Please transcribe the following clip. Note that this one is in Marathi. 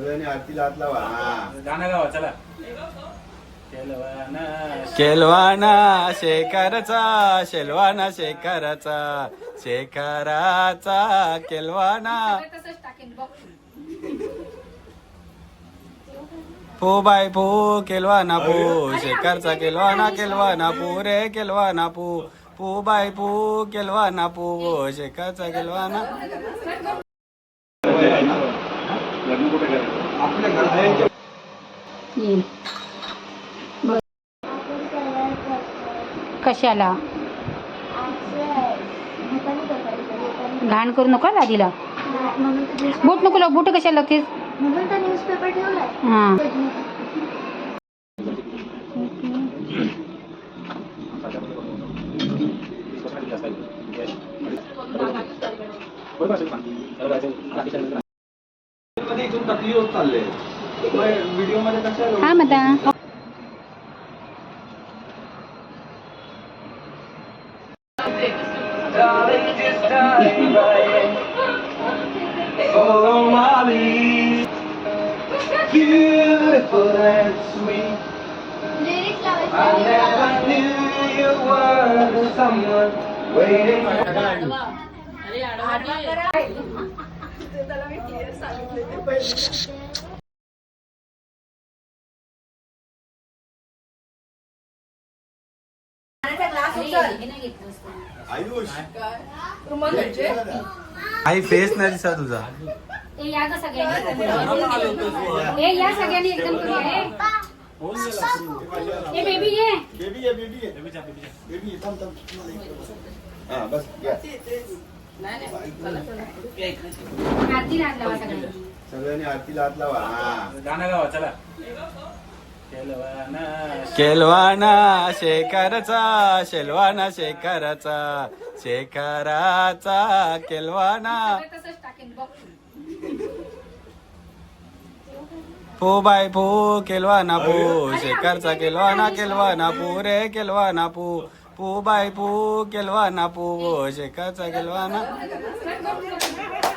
सगळ्यांनी आरतीला हात लावा. गाणं गावा चला. केलवाना शेखरचा शेलवाना शेखरचा शेखराचा केलवाना फू बाय फू केलवाना फू शेखरचा केलवाना केलवाना फू रे केलवाना फू फू बाय फू केलवाना फू शेखरचा केलवाना. कशाला घाण करू नका लादीला. बोट नको लाव. बोट कशाला लागतेस. न्यूजपेपर ठेवलाय. हां व्हिडिओ मध्ये कशा हा मता Oh Molly, beautiful and sweet. Lyrics I never knew you were someone waiting. Ayush I face नाही दिसा तुझा. या ग सगळ्यांनी. ए या सगळ्यांनी एकदम करूया. ए बेबी ये. बेबी आहे बेबी आहे बेबी थांब थांब. हा बस या. आरती लाद लावा सगळ्यांनी. सगळ्यांनी आरतीला हात लावा. गाणं गावा चला. केलवाना शेखरचा शेलवाना शेखरचा शेखराचा केलवाना तसंच टाकेन बघ. फू बाय फू केलवाना फू शेखरचा केलवाना केलवाना फू रे केलवाना फू फू बाय फू केलवाना फू शेखरचा केलवाना.